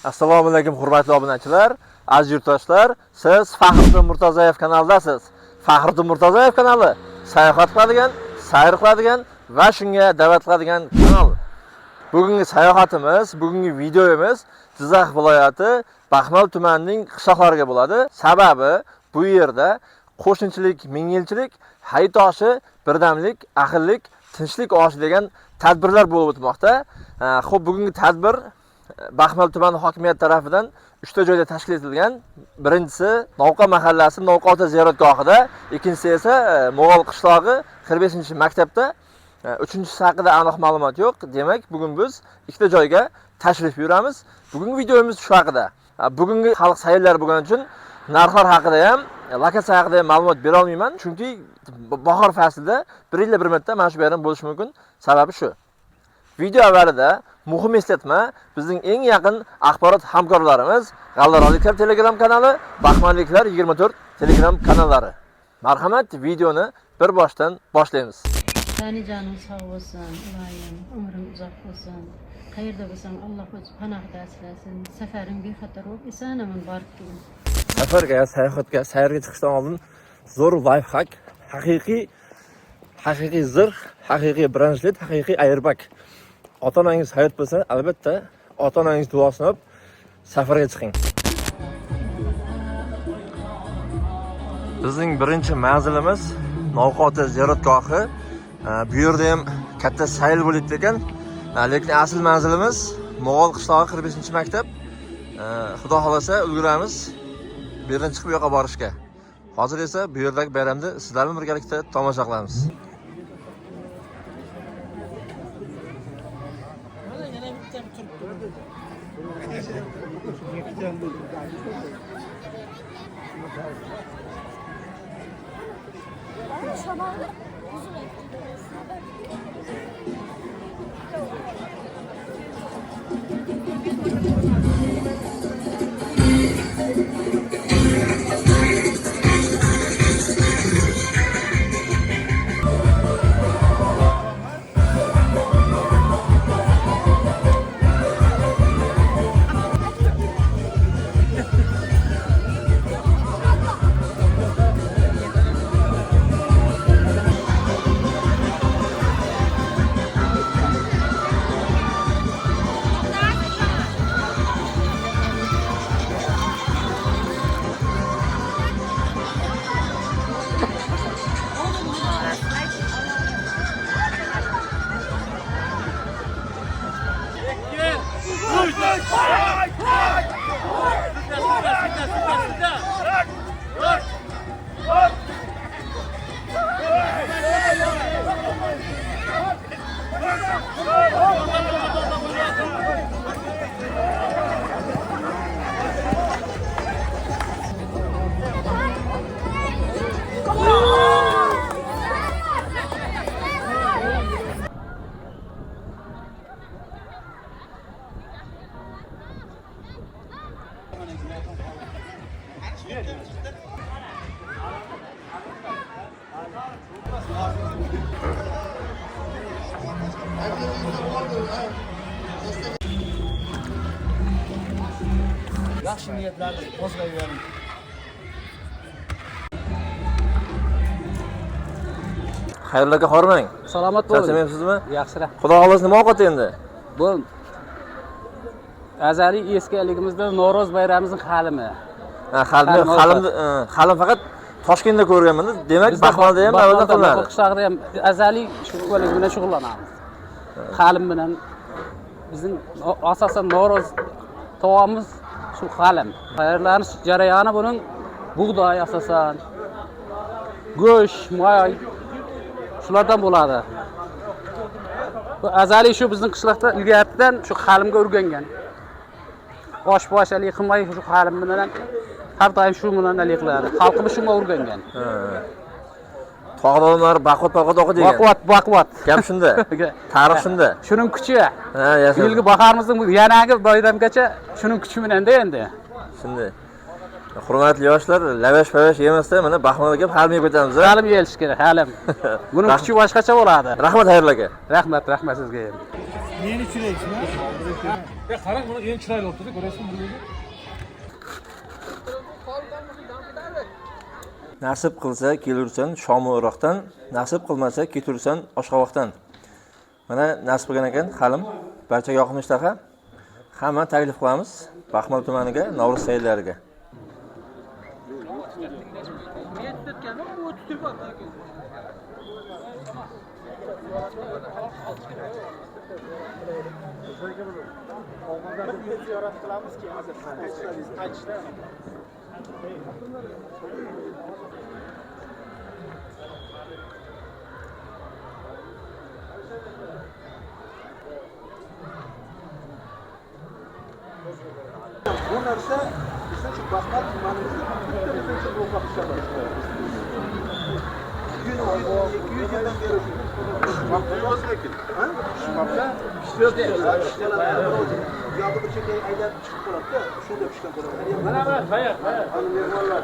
Assalomu alaykum hurmatli obunachilar, aziz yurtdoshlar. Siz Faxriddin Murtazoyev kanalidasiz. Faxriddin Murtazoyev kanali sayohat qiladigan, sayr qiladigan va shunga da'vat qiladigan kanal. Bugungi sayohatimiz, bugungi videomiz Jizzax viloyati Baxmal tumanining qishloqlariga bo'ladi. Sababi bu yerda qo'shnichilik, mingyilchilik, haytoshi, birdamlik, ahillik, tinchlik oshi degan tadbirlar bo'lib o'tmoqda. Xo'p, bugungi tadbir Baxmal tumani hokimiyat tarafidan 3 ta joyda tashkil etilgan. Birinchisi Novqa mahallasi Novqa ota ziyoratgohida, ikkinchisi esa Mo'g'ol qishlog'i 45-maktabda, uchinchisi haqida aniq ma'lumot yo'q. Demak, bugun biz ikkita joyga tashrif buyuramiz. Bugungi videomiz shu haqida. Bugungi xalq sayllari bo'lgani uchun narxlar haqida ham, lokatsiya haqida ham ma'lumot bera olmayman, chunki bahor faslida bir yilda bir marta mana shu bayram bo'lishi mumkin. Sababi shu. Video avvalida muhim eslatma, bizning eng yaqin axborot hamkorlarimiz G'aldaronliklar Telegram kanali, Baxmalliklar 24 Telegram kanallari. Marhamat, videoni bir boshdan boshlaymiz. Sani canın sağ olsun, Ilayim, ömrün uzak olsun. Qayerda bo'lsang Alloh o'zi panohda asrasin. Safaring bexatar bo'lib, eson-omon borib kelin. Safarga, sayohatga, sayrga chiqishdan oldin zo'r lifehack, haqiqiy zirh, haqiqiy branchlet, haqiqiy airbag. Ota-onangiz hayot bo'lsa, albatta ota-onangiz duosini olib safarga chiqing. Bizning birinchi manzilimiz Novqa ota ziyoratgohi. Bu yerda ham katta sayl bo'lib ekan, lekin asl manzilimiz Mo'g'ol qishlog'i 45-maktab. Xudo xolasa ulguramiz bu yerdan chiqib yo'qa borishga. Hozir esa bu yerdagi bayramni sizlar bilan birgalikda tomosha qilamiz. Yaxshi niyatlarni qo'zg'ayvering. Xayrli aka, hormang. Salomat bo'ling. Charchamayapsizmi? Yaxshiroq. Xudo xolasa nima ovqat endi? Bu azaliy eskiligimizda Noro'z bayramimizning xalimi. Xalim faqat Toshkentda ko'rganman. Demak, Baxmalda ham avvaldan qilinadi. Qishloqda ham azaliy shug'ullik bilan shug'ullanamiz. Xalim bilan bizning asosan Noro'z taomimiz shu xalim. Tayyorlanish jarayoni buning bug'doy asosan, go'sht, moy shulardan bo'ladi. Bu azaliy shu bizning qishloqda ilgaridan shu xalimga o'rgangan. Osh-boshalik qilmay shu xalim bilan har doim shu bilan qiladi. Xalqimiz shunga o'rgangan. Tog'donlar baqvat o'qigan. Baqvat. Gap shunda. Tarix shunda. Shuning kuchi. Ha, yashash. Yilgi bahorimizning yanagi bayramgacha shuning kuchi bilan endi. Shunday. Hurmatli yoshlar, lavash-pavash yemasdan mana Baxmalga kelib halim yeb ketamiz. Halim yelish kerak, halim. Buning kuchi boshqacha bo'ladi. Rahmat xayrli aka. Rahmat sizga ham. Meni chiroysizmi? Qarang, buni endi chiroyli o'tdi-da, ko'rasizmi bunga? Nasib qilsa kelursan Shomuroqdan, nasib qilmasa ketursan Oshqovoqdan. Mana nasib qilgan ekan halim. Barchaga yoqimli ishtaha. Hamma taklif qilamiz Baxmal tumaniga, Novruz sayillariga. Bu narsa bizning shu Baxmal tumanimizda bitta bizning ro'yxat ishlab 200 yildan beri vaqtimiz lekin. Shunaqa yo'q bir chekay aylanib chiqib qoladi-da, shunda pishgan bo'ladi. Mana qayaq. Ana mehmonlar.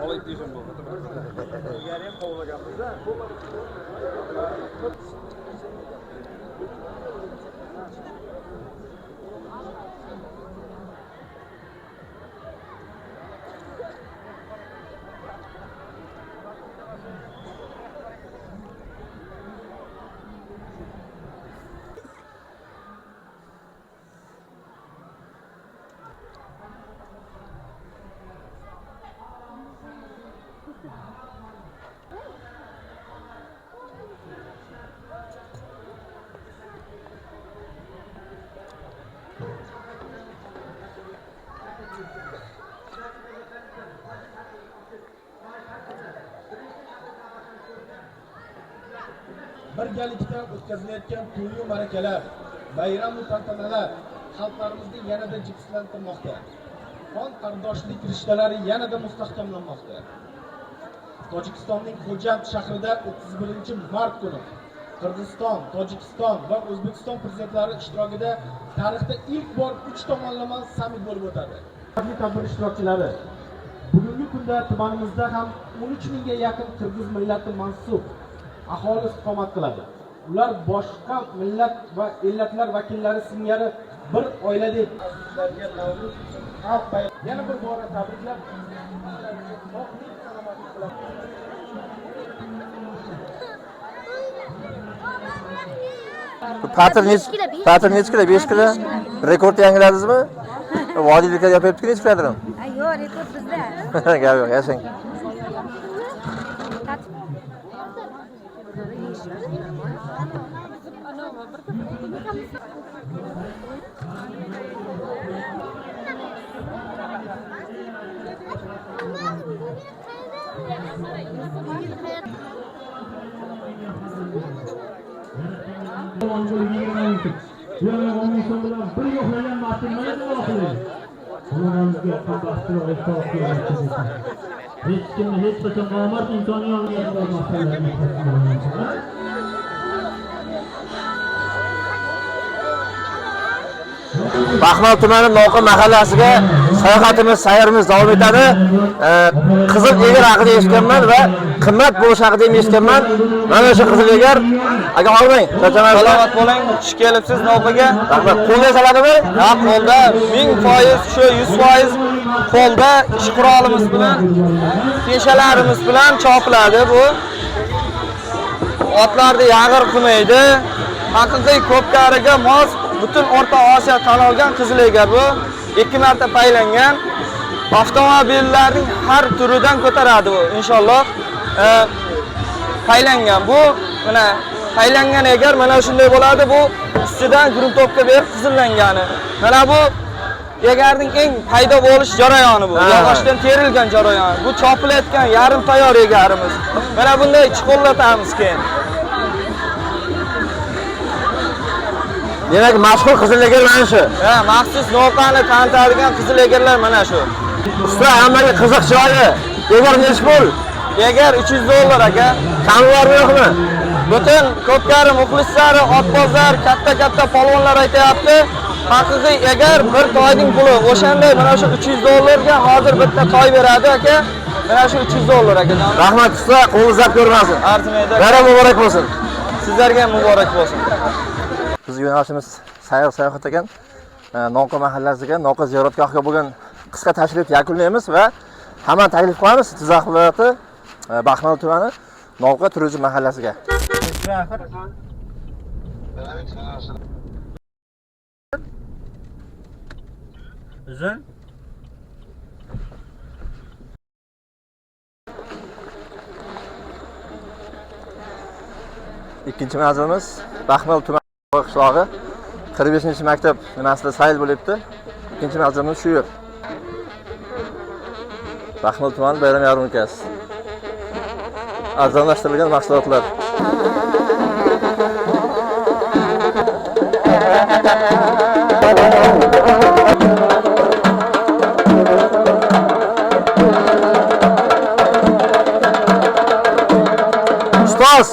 Olay deyishim bo'ldi. Yarim qovlaganmiz-da. birgalikda o'tkazilayotgan to'y ma'rakalar, bayram va tantanalar xalqlarimizni yanada jipslantirmoqda. Qon qardoshlik rishtalari yanada mustahkamlanmoqda. Tojikistonning Xo'jand shahrida 31-mart kuni Qirg'iziston, Tojikiston va O'zbekiston prezidentlari ishtirokida tarixda ilk bor 3 tomonlama sammit bo'lib o'tadi. Tadbir ishtirokchilari, bugungi kunda tumanimizda ham 13 mingga yaqin qirg'iz millati mansub aholi istiqomat qiladi. Ular boshqa millat va ellatlar vakillari singari bir oiladek yana bir bora tabriklar. Patir nechi kilo? 5 kilo. Rekord yangiladingizmi? Vodiyliklar yapayapti nechi kilodir? Yo'q, rekord bizda. Gap yo'q, yashang. Hech kimni hech qachon omad insoniyatga masalalarni Baxmal tumani Noqa mahallasiga sayohatimiz, sayrimiz davom etadi. Qizil egar haqida eshitganman va qimmat bo'lish haqida eshitganman. Mana shu qizil egar, aka olmang, cho'chamaysiz. Salomat bo'ling, xush kelibsiz Noqaga. Rahmat. Qo'lda saladimi? Ha, qo'lda 1000%, shu 100% qo'lda ish qurolimiz bilan, peshalarimiz bilan chopiladi bu. Otlarni yag'ir qilmaydi. Haqiqiy ko'pkariga mos butun O'rta Osiyo tan olgan qizil egar bu. 2 marta paylangan. Avtomobillarning har turidan ko'taradi bu inshaalloh. Paylangan bu, mana paylangan egar mana shunday bo'ladi bu. Ustidan gruntopga berib qizillangani. Mana bu egarning eng paydo bo'lish jarayoni bu. Yog'ochdan terilgan jarayoni. Bu chopilayotgan yarim tayyor egarimiz. Mana bunday chiqollatamiz keyin. Demak, mashhur qizil egar mana shu. Ha, maxsus Noqani tanitadigan qizil egarlar mana shu. Usta, hammaga qiziq chiroyli. Egar nechi pul? Egar $300 aka. Kami bormi yo'qmi? Butun ko'pkari muxlislari, otbozlar, katta polvonlar aytayapti. Haqiqiy egar bir toyning puli o'shanday mana shu 300 dollarga hozir bitta toy beradi aka. Mana shu 300 dollar aka. Rahmat usta, qo'lingiz zab ko'rmasin. Arzimaydi. Bayram muborak bo'lsin. Sizlarga ham muborak bo'lsin. Biz yo'nalishimiz sayr-sayohat ekan. Noqa mahallasiga, Noqa ziyoratgohiga bo'lgan qisqa tashrif yakunlaymiz va hamma taklif qilamiz Jizzax viloyati Baxmal tumani Noqa turizm mahallasiga. Uzun. Ikkinchi manzilimiz Baxmal tumani qishlog'i 45-maktab nimasida sayl bo'libdi. Ikkinchi manzilimiz shu yer. Baxmal tumani bayram yarmarkasi. Arzonlashtirilgan mahsulotlar. Ustoz.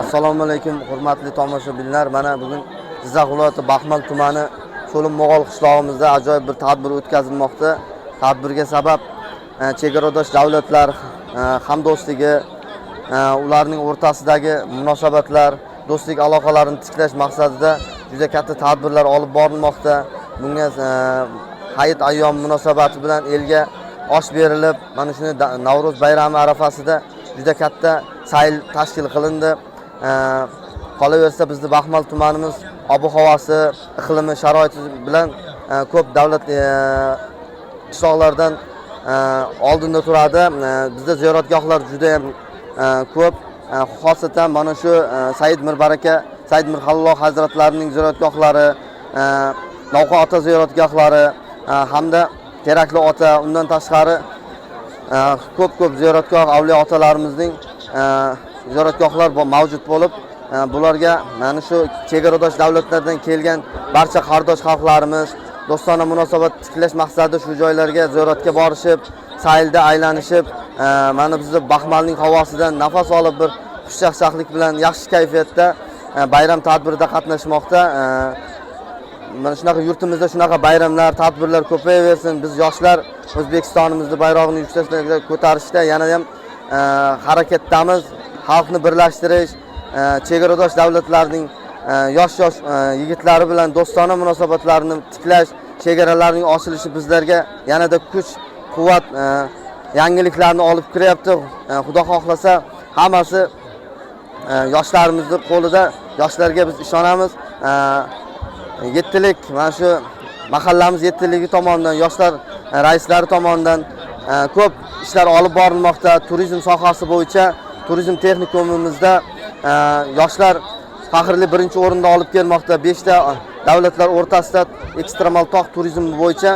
Assalomu alaykum hurmatli tomoshabinlar. Mana bugun Jizzax viloyati Baxmal tumani Cho'lim Mo'g'ol qishlog'imizda ajoyib bir tadbir o'tkazilmoqda. Tadbirga sabab chegaradosh davlatlar hamdo'stligi, ularning o'rtasidagi munosabatlar, do'stlik aloqalarini tiklash maqsadida juda katta tadbirlar olib borilmoqda. Bunga hayit ayyom munosabati bilan elga osh berilib, mana shuni Navro'z bayrami arafasida juda katta sayl tashkil qilindi. Qolaversa bizni Baxmal tumanimiz ob-havosi, iqlimi, sharoiti bilan ko'p davlat qishloqlardan oldinda turadi. Bizda ziyoratgohlar juda ham ko'p. Xosatan mana shu Said Mirbaraka, Said Mirxalloh hazratlarining ziyoratgohlari, Noqa ota ziyoratgohlari hamda Terakli ota, undan tashqari ko'p ziyoratgoh avliyo otalarimizning ziyoratgohlar mavjud bo'lib, bularga mana shu chegaradosh davlatlardan kelgan barcha qardosh xalqlarimiz do'stona munosabat tiklash maqsadida shu joylarga ziyoratga borishib, saylda aylanishib, mana bizni Baxmalning havosidan nafas olib bir xushchaqchaqlik bilan yaxshi kayfiyatda bayram tadbirida qatnashmoqda. Mana shunaqa yurtimizda shunaqa bayramlar, tadbirlar ko'payaversin. Biz yoshlar O'zbekistonimizni bayrog'ini yuksalishga ko'tarishda yana ham harakatdamiz. Xalqni birlashtirish, chegaradosh davlatlarning yosh yigitlari bilan do'stona munosabatlarni tiklash, chegaralarning ochilishi bizlarga yanada kuch, quvvat, yangiliklarni olib kiryapti. Xudo xohlasa hammasi yoshlarimizni qo'lida. Yoshlarga biz ishonamiz. Yettilik mana shu mahallamiz yetkiligi tomonidan, yoshlar raislari tomonidan ko'p ishlar olib borilmoqda. Turizm sohasi bo'yicha turizm texnikumimizda yoshlar faxrli birinchi o'rinda olib kelmoqda. 5 ta davlatlar o'rtasida ekstremal tog' turizmi bo'yicha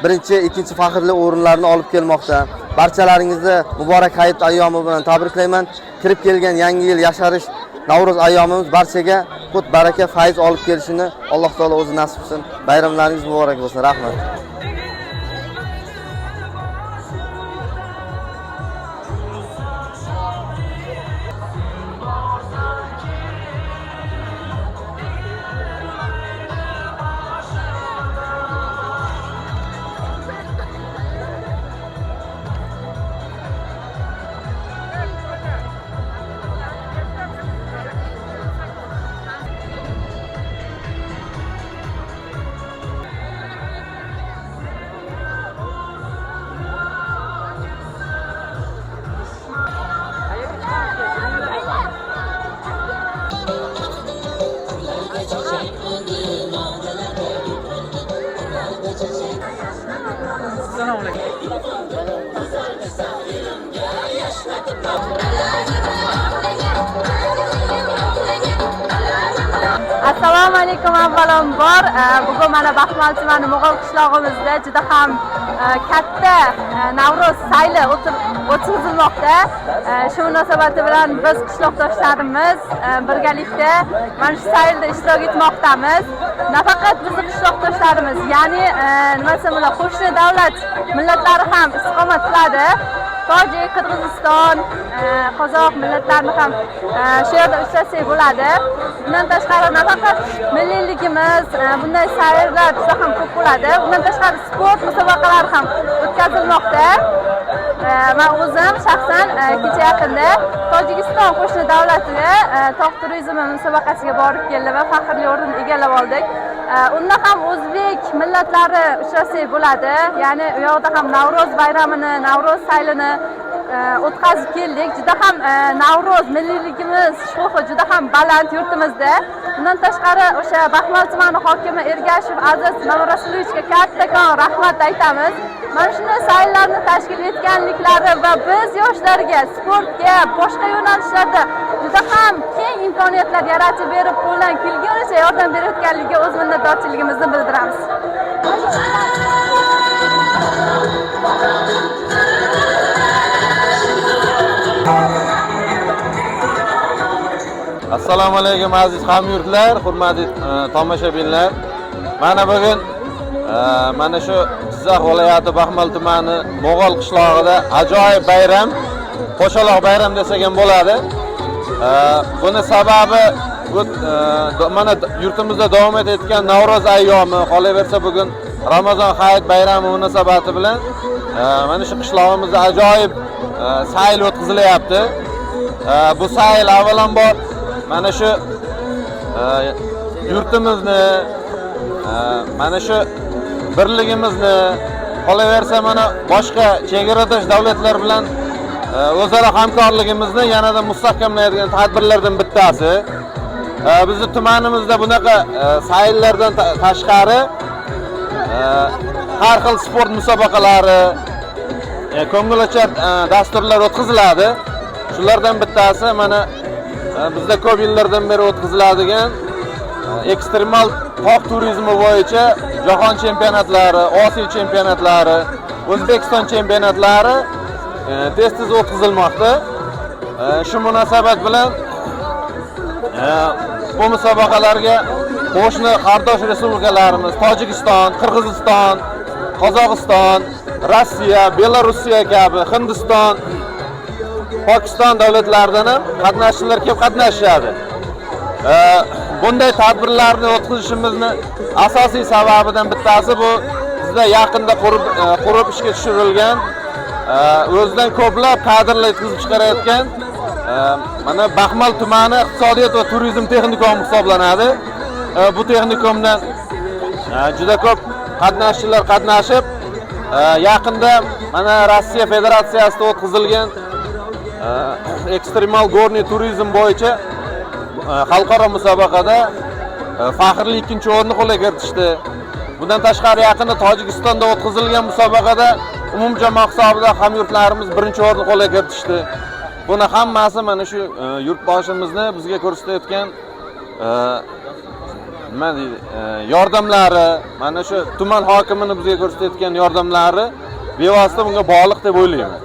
birinchi, ikkinchi faxrli o'rinlarni olib kelmoqda. Barchalaringizni muborak hayit ayyomi bilan tabriklayman. Kirib kelgan yangi yil yasharish Navro'z ayyomimiz barchaga qut baraka, fayz olib kelishini Alloh taolo o'zi nasib qilsin. Bayramlaringiz muborak bo'lsin. Rahmat. Assalomu alaykum avvalambor. Bugun mana Baxmal tumani Mo'g'ul qishlog'imizda juda ham katta Navro'z sayli o'tkazilmoqda. Shu munosabati bilan biz qishloqdoshlarimiz birgalikda mana shu saylda ishtirok etmoqdamiz. Nafaqat bizning qishloqdoshlarimiz, ya'ni nima desam bo'ladi, qo'shni davlat millatlari ham istiqomat qiladi. Tojik, Qirg'iziston, Qozoq millatlarini ham shu yerda uchratsak bo'ladi. Bundan tashqari nafaqat milliyligimiz, bunday sayrlar juda ham ko'p bo'ladi. Bundan tashqari sport musobaqalari ham o'tkazilmoqda. Men o'zim shaxsan kecha yaqinda Tojikiston qo'shni davlatiga tog' turizmi musobaqasiga borib keldim va faxrli o'rin egallab oldik. Unda ham o'zbek millatlari uchratsak bo'ladi. Ya'ni u yoqda ham Navro'z bayramini, Navro'z saylini o'tkazib keldik. Juda ham Navro'z milliyligimiz shuhi juda ham baland yurtimizda. Bundan tashqari o'sha Baxmal tumani hokimi Ergashev Aziz Mamrasulovichga kattakon rahmat aytamiz. Mana shunday sayllarni tashkil etganliklari va biz yoshlarga sportga, boshqa yo'nalishlarda juda ham keng imkoniyatlar yaratib berib, qo'ldan kelganicha yordam berayotganligiga o'z minnatdorchiligimizni bildiramiz. Assalomu alaykum aziz hamyurtlar, hurmatli tomoshabinlar. Mana bugun mana shu Jizzax viloyati Baxmal tumani Mo'g'ul qishlog'ida ajoyib bayram, qo'shaloq bayram desak ham bo'ladi. Buni sababi mana yurtimizda davom etayotgan Navro'z ayyomi, qolaversa bugun Ramazon hayit bayrami munosabati bilan mana shu qishlog'imizda ajoyib sayl o'tkazilyapti. Bu sayl avvalambor mana shu yurtimizni, mana shu birligimizni, qolaversa mana boshqa chegaradosh davlatlar bilan o'zaro hamkorligimizni yanada mustahkamlaydigan tadbirlardan bittasi. Bizning tumanimizda bunaqa sayllardan tashqari har xil sport musobaqalari, ko'ngilochar dasturlar o'tkaziladi. Shulardan bittasi mana bizda ko'p yillardan beri o'tkaziladigan ekstremal tog' turizmi bo'yicha jahon chempionatlari, Osiyo chempionatlari, O'zbekiston chempionatlari tez-tez o'tkazilmoqda. Shu munosabat bilan bu musobaqalarga qo'shni qardosh respublikalarimiz Tojikiston, Qirg'iziston, Qozog'iston, Rossiya, Belorussiya kabi, Hindiston, Pokiston davlatlaridan ham qatnashchilar kelib qatnashadi. Bunday tadbirlarni o'tkazishimizni asosiy sababidan bittasi bu bizda yaqinda qurib ishga tushirilgan, o'zidan ko'plab kadrlar yetkazib chiqarayotgan mana Baxmal tumani iqtisodiyot va turizm texnikumi hisoblanadi. Bu texnikumdan juda ko'p qatnashchilar qatnashib, yaqinda mana Rossiya Federatsiyasida o'tkazilgan ekstremal gorniy turizm bo'yicha xalqaro musobaqada faxrli ikkinchi o'rinni qo'lga kiritishdi. Bundan tashqari yaqinda Tojikistonda o'tkazilgan musobaqada umumjamoa hisobida hamyurtlarimiz birinchi o'rinni qo'lga kiritishdi. Buni hammasi mana shu yurtboshimizni bizga ko'rsatayotgan nima deydi, yordamlari, mana shu tuman hokimini bizga ko'rsatayotgan yordamlari bevosita bunga bog'liq deb o'ylayman.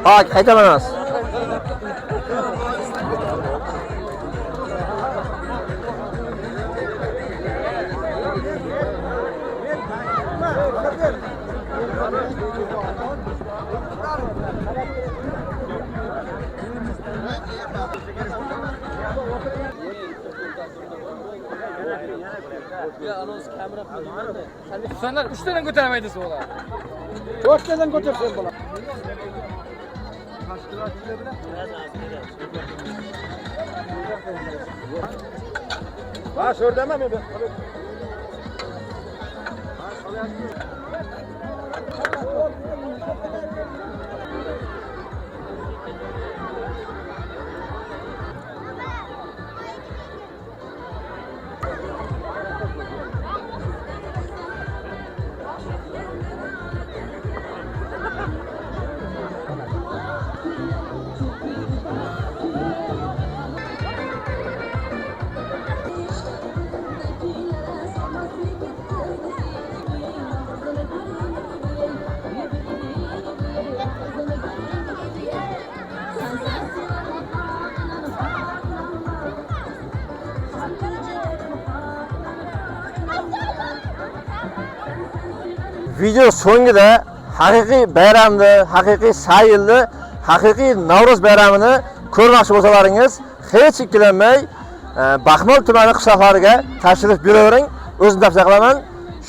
Hak, qaytamanamiz. Senlar 3 tadan ko'tarmaydi so'g'lar. 4 tadan ko'tarsan bo'lar. Va sho'rdama men. Video so'ngida haqiqiy bayramni, haqiqiy sayilni, haqiqiy Navro'z bayramini ko'rmoqchi bo'lsalaringiz, hech ikkilanmay Baxmal tumani qishloqlariga tashrif buyuravering. O'zim tavsiya qilaman.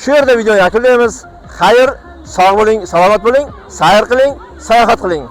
Shu yerda videoni yakunlaymiz. Xayr, sog' bo'ling, salomat bo'ling, sayr qiling, sayohat qiling.